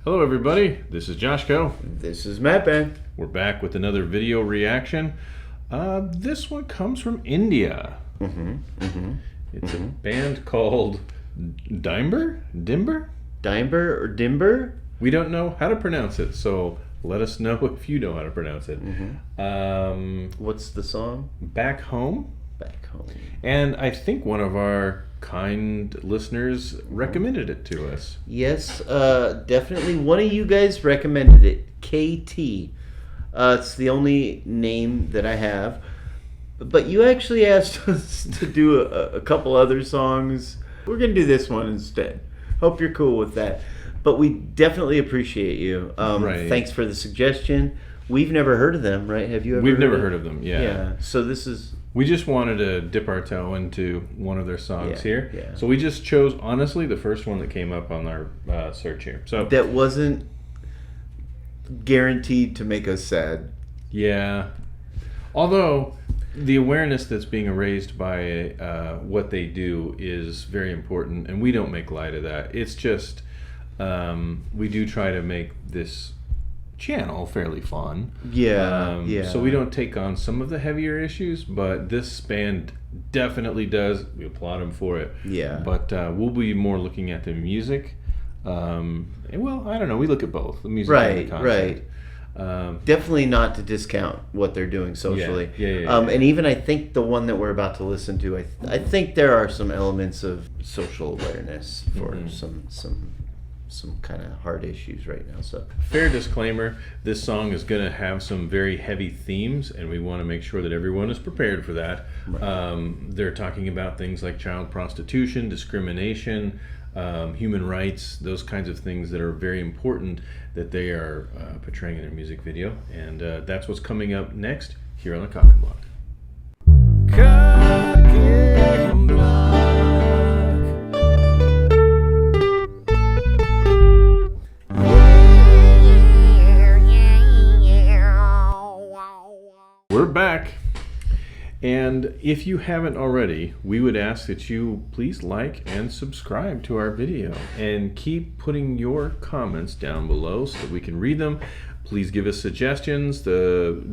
Hello everybody, this is Jawshco. This is Matban. We're back with another video reaction. This one comes from India. It's a band called Dymbur? Dymbur or Dymbur? We don't know how to pronounce it, so let us know if you know how to pronounce it. What's the song? Back Home. Back Home. And I think one of our kind listeners recommended it to us. Yes, definitely. One of you guys recommended it. KT. It's the only name that I have. But you actually asked us to do a couple other songs. We're going to do this one instead. Hope you're cool with that. But we definitely appreciate you. Right. Thanks for the suggestion. We've never heard of them, right? Have you ever? We've never heard of them, yeah. Yeah. So this is... We just wanted to dip our toe into one of their songs here. Yeah. So we just chose, honestly, the first one that came up on our search here. So that wasn't guaranteed to make us sad. Yeah. Although the awareness that's being raised by what they do is very important, and we don't make light of that. It's just we do try to make this channel fairly fun. So we don't take on some of the heavier issues, but this band definitely does. We applaud them for it. But we'll be more looking at the music. And well, I don't know, we look at both the music and the content. Definitely not to discount what they're doing socially. And even I think the one that we're about to listen to, I think there are some elements of social awareness for some kind of hard issues right now. So fair disclaimer, this song is going to have some very heavy themes, and we want to make sure that everyone is prepared for that. They're talking about things like child prostitution, discrimination, human rights, those kinds of things that are very important that they are portraying in their music video. And that's what's coming up next here on the Cock and Block. Cock and Block. We're back, and if you haven't already, we would ask that you please like and subscribe to our video and keep putting your comments down below so that we can read them. Please give us suggestions, the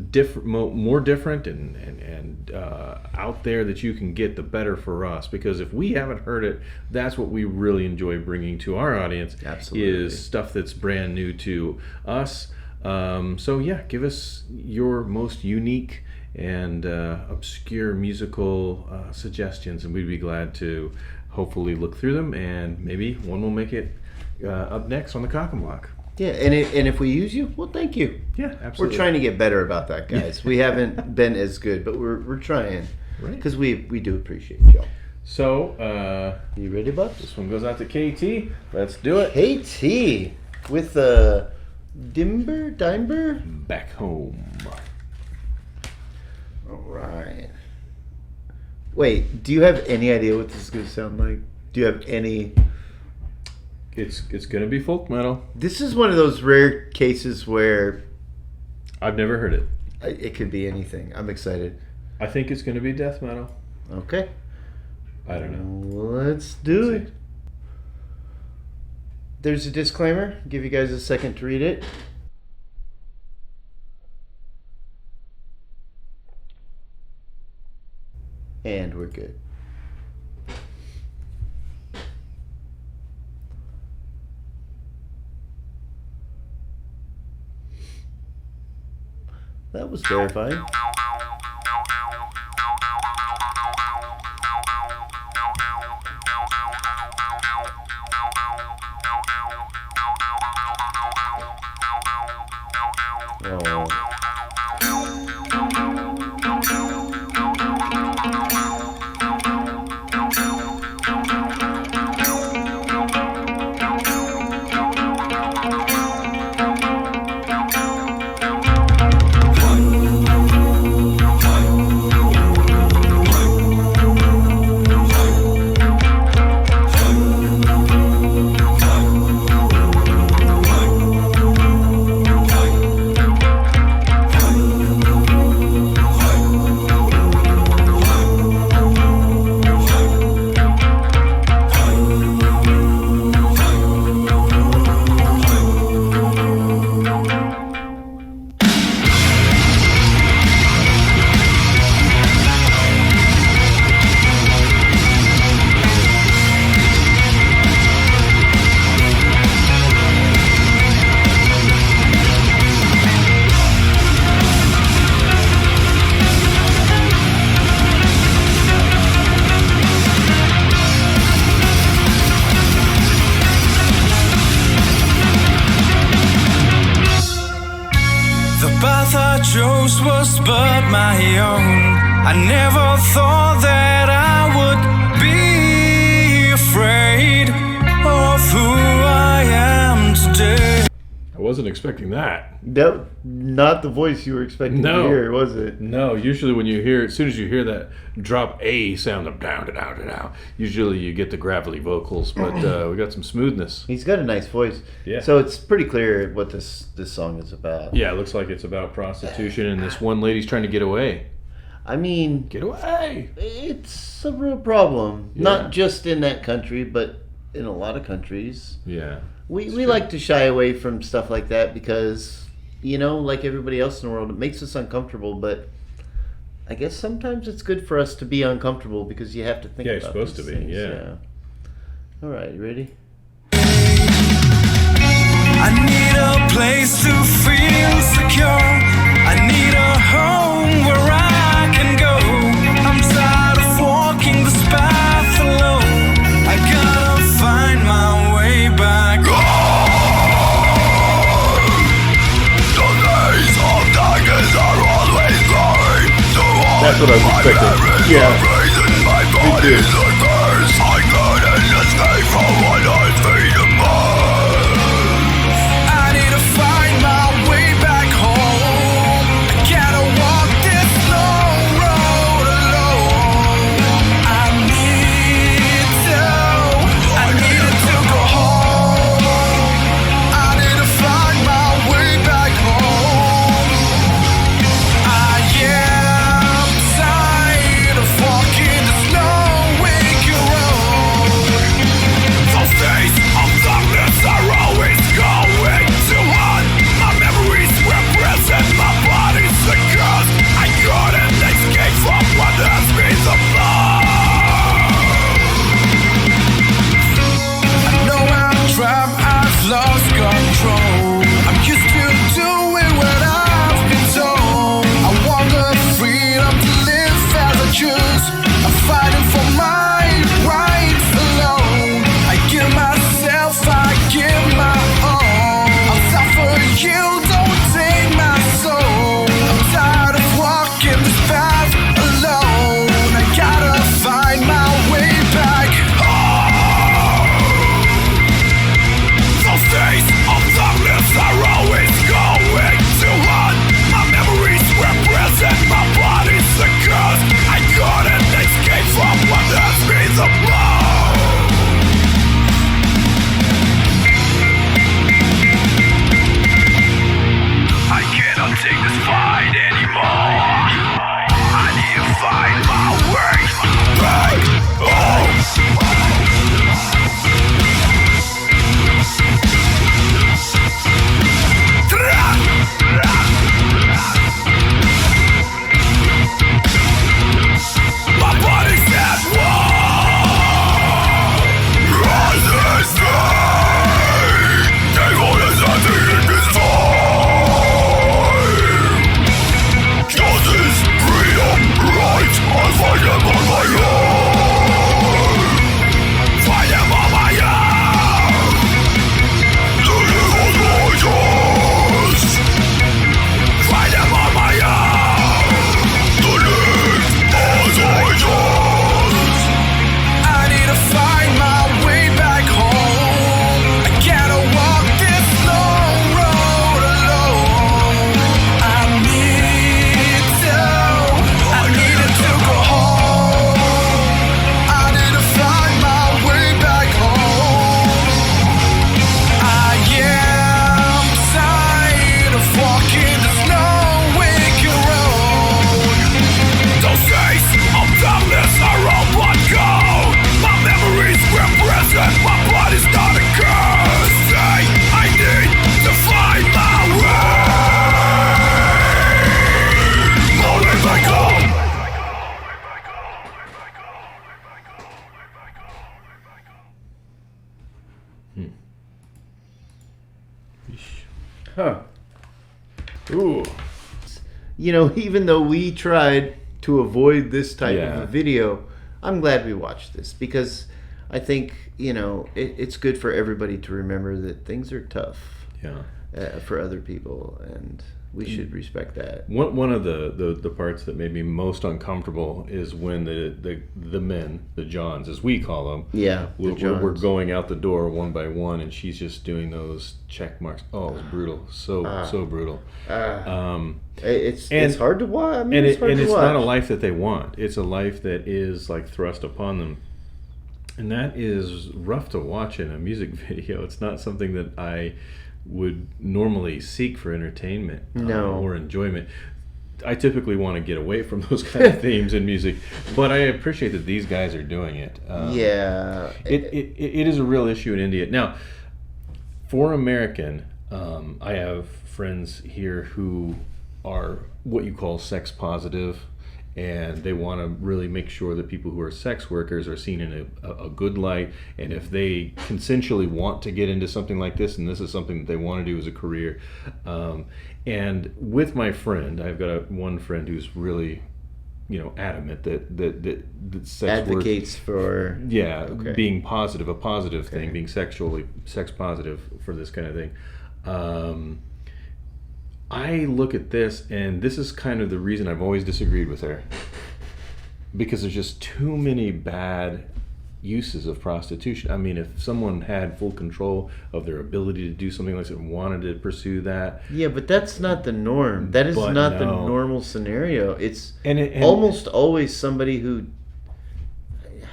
more different and out there that you can get, the better for us, because if we haven't heard it, that's what we really enjoy bringing to our audience. Absolutely. Is stuff that's brand new to us. So yeah, give us your most unique and obscure musical suggestions, and we'd be glad to hopefully look through them, and maybe one will make it up next on the Cock and Block. Yeah, and if we use you, well, thank you. Yeah, absolutely. We're trying to get better about that, guys. We haven't been as good, but we're trying, because we do appreciate y'all. So, you ready, Bucks? This one goes out to KT. Let's do it. KT with Dymbur? Back Home. All right. Wait, do you have any idea what this is going to sound like? Do you have any? It's going to be folk metal. This is one of those rare cases where I've never heard it. It could be anything. I'm excited. I think it's going to be death metal. Okay. I don't know. Let's do it. There's a disclaimer. Give you guys a second to read it. And we're good. That was terrifying. path I chose was but my own. I never thought that I would be afraid of who I am today. I wasn't expecting that. That not the voice you were expecting to hear, was it? No, usually when you hear, as soon as you hear that drop A sound of down, down, down, usually you get the gravelly vocals, but we got some smoothness. He's got a nice voice. Yeah. So it's pretty clear what this song is about. Yeah, it looks like it's about prostitution, and this one lady's trying to get away. I mean, Get away! it's a real problem. Yeah. Not just in that country, but in a lot of countries. Yeah. We like to shy away from stuff like that because, you know, like everybody else in the world, it makes us uncomfortable. But I guess sometimes it's good for us to be uncomfortable because you have to think Yeah, about you're supposed these to be, things. yeah. All right, you ready? I need a place to feel secure. I need a home where I can go. I'm tired of walking this path alone. I gotta find my way back. That's what I was expecting. Yeah. Me too. I need to find my way back home. I gotta walk this long road alone. I need to go home. I need to find my way back home. I am tired of walking this long wicked road. Those days of darkness are always going to haunt. My memories were present, my body's a ghost. I couldn't escape from what has been the I know I'm trapped, I've lost control. I'm used to doing what I've been told. I want the freedom to live as I choose. I'm fighting for my rights alone. I give myself, I give my all. I'll suffer, you don't take my soul. I'm tired of walking this path alone. I gotta find my way back home. Those days of darkness are always going to haunt. My memories were present, my body's a ghost. I couldn't escape from what has been the blow. I cannot take this fight anymore. I need to find my way back home. My body's at war. Resist me. Devil is nothing in this time. Justice, freedom, right. I'll fight them on my own. Fight them on my own. The evil righteous. Fight them on my own. The live as I chose. I need to find my way back home. I gotta walk this long road alone. I need to go home. I need to find my way back home. I am tired of walking this long wicked road. Those days of darkness are all but gone. My memories were present, my body's not a curse. Say, I need to find my way. My way back home. Huh. Ooh. You know, even though we tried to avoid this type of Yeah. a video, I'm glad we watched this because I think, you know, it's good for everybody to remember that things are tough. Yeah. for other people, and we should respect that. One of the parts that made me most uncomfortable is when the men, the Johns as we call them, we're going out the door one by one, and she's just doing those check marks. Oh, it was brutal, so brutal. It's hard to watch. I mean, it's not a life that they want. It's a life that is like thrust upon them, and that is rough to watch in a music video. It's not something that I would normally seek for entertainment or enjoyment. I typically want to get away from those kind of themes in music, but I appreciate that these guys are doing it. It is a real issue in India. Now, for American, I have friends here who are what you call sex positive, and they want to really make sure that people who are sex workers are seen in a good light. And if they consensually want to get into something like this, and this is something that they want to do as a career, and with my friend, I've got one friend who's really, adamant that sex advocates for being positive, a positive thing, being sex positive for this kind of thing. I look at this, and this is kind of the reason I've always disagreed with her, because there's just too many bad uses of prostitution. I mean, if someone had full control of their ability to do something like that and wanted to pursue that. Yeah, but that's not the norm. That is not the normal scenario. It's almost always somebody who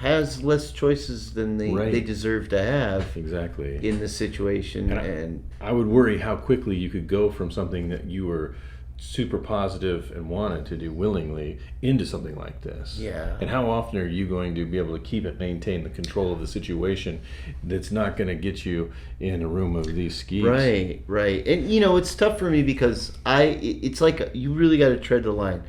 has less choices than they deserve to have. Exactly. In the situation. And I would worry how quickly you could go from something that you were super positive and wanted to do willingly into something like this. Yeah. And how often are you going to be able to maintain the control of the situation that's not going to get you in a room of these skis? Right. And it's tough for me because it's like you really got to tread the line.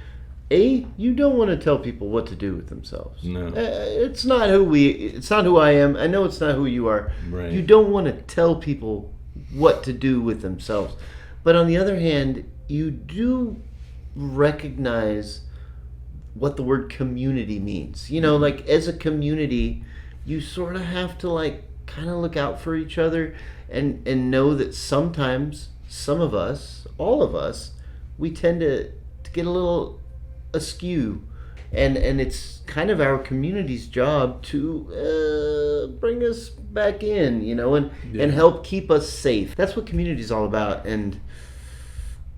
You don't want to tell people what to do with themselves. No. It's not who I am. I know it's not who you are. Right. You don't want to tell people what to do with themselves. But on the other hand, you do recognize what the word community means. Like as a community, you sort of have to kind of look out for each other and know that sometimes some of us, all of us, we tend to get a little askew, and it's kind of our community's job to bring us back in, and help keep us safe. That's what community's all about, and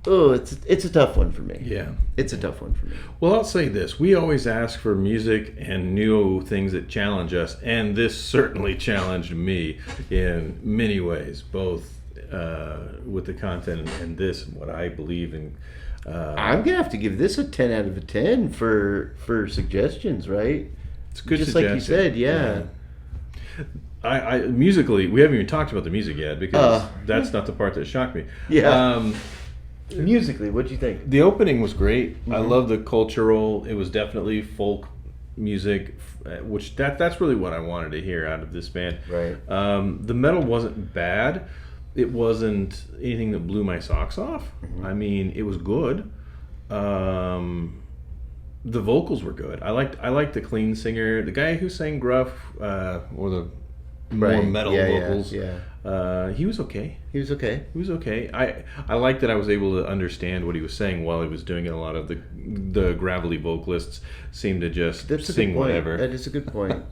it's a tough one for me. Yeah, it's a tough one for me. Well, I'll say this: we always ask for music and new things that challenge us, and this certainly challenged me in many ways, both with the content and this, and what I believe in. I'm gonna have to give this a 10 out of a 10 for suggestions, right? It's a good just suggestion. Like you said, yeah. I musically, we haven't even talked about the music yet, because that's not the part that shocked me. Yeah. Musically, what'd you think? The opening was great. Mm-hmm. I love the cultural. It was definitely folk music, which that's really what I wanted to hear out of this band. Right. The metal wasn't bad. It wasn't anything that blew my socks off. Mm-hmm. I mean, it was good. The vocals were good. I liked the clean singer, the guy who sang gruff or the more metal vocals. Yeah. He was okay. He was okay. I liked that I was able to understand what he was saying while he was doing it. A lot of the gravelly vocalists seemed to just sing whatever. That is a good point.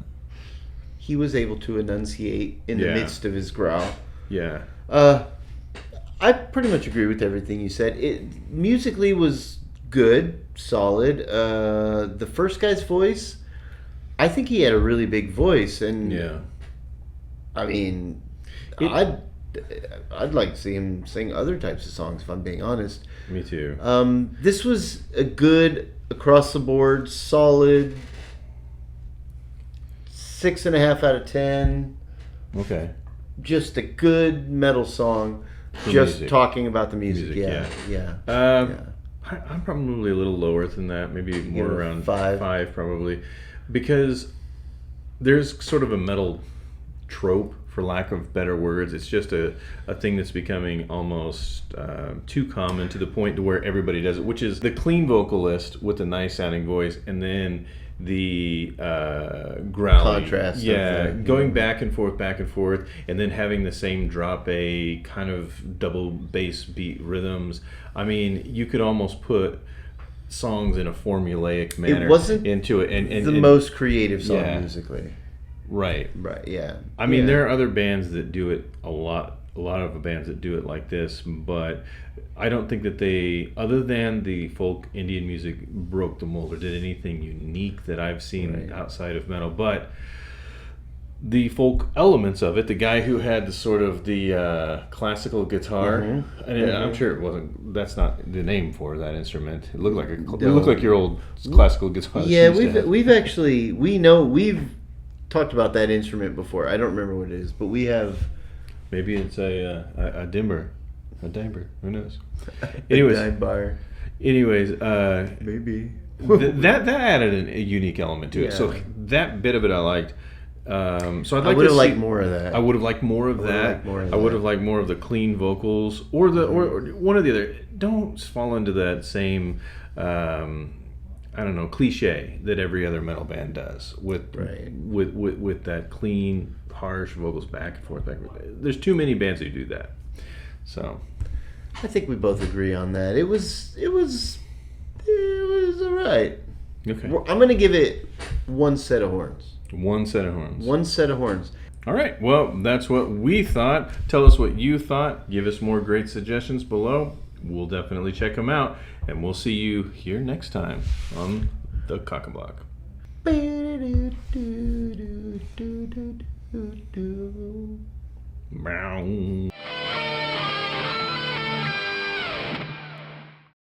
He was able to enunciate in the midst of his growl. Yeah. I pretty much agree with everything you said. It musically was good, solid. The first guy's voice, I think he had a really big voice, and I mean, I'd like to see him sing other types of songs, if I'm being honest. Me too. This was a good, across the board, solid 6.5 out of 10. Okay. Just a good metal song, For just music. Talking about the music. Yeah. I'm probably a little lower than that, maybe more around 5. 5 probably, because there's sort of a metal trope, for lack of better words. It's just a thing that's becoming almost too common, to the point to where everybody does it, which is the clean vocalist with a nice sounding voice, and then the growling, Contrast of going back and forth, and then having the same drop A kind of double bass beat rhythms. I mean, you could almost put songs in a formulaic manner into it, and the most creative song yeah. musically. Right. Yeah. I mean, there are other bands that do it a lot of bands that do it like this, but I don't think that they, other than the folk Indian music, broke the mold or did anything unique that I've seen outside of metal. But the folk elements of it, the guy who had the sort of the classical guitar, and I'm sure it wasn't. That's not the name for that instrument. It looked like it looked like your old classical guitar. Yeah, we've talked about that instrument before. I don't remember what it is, but we have. Maybe it's a Dymbur. A Dymbur. Who knows? Anyways. Maybe. that added a unique element to it. So that bit of it I liked. So I would have liked more of that. I would have liked more of that. I would have liked more of the clean vocals, or one or the other. Don't fall into that same I don't know, cliche that every other metal band does with that clean, harsh vocals back and forth. There's too many bands who do that. So I think we both agree on that. It was all right. Okay. I'm going to give it one set of horns. One set of horns. One set of horns. All right. Well, that's what we thought. Tell us what you thought. Give us more great suggestions below. We'll definitely check them out. And we'll see you here next time on the Cock and Block. Meow.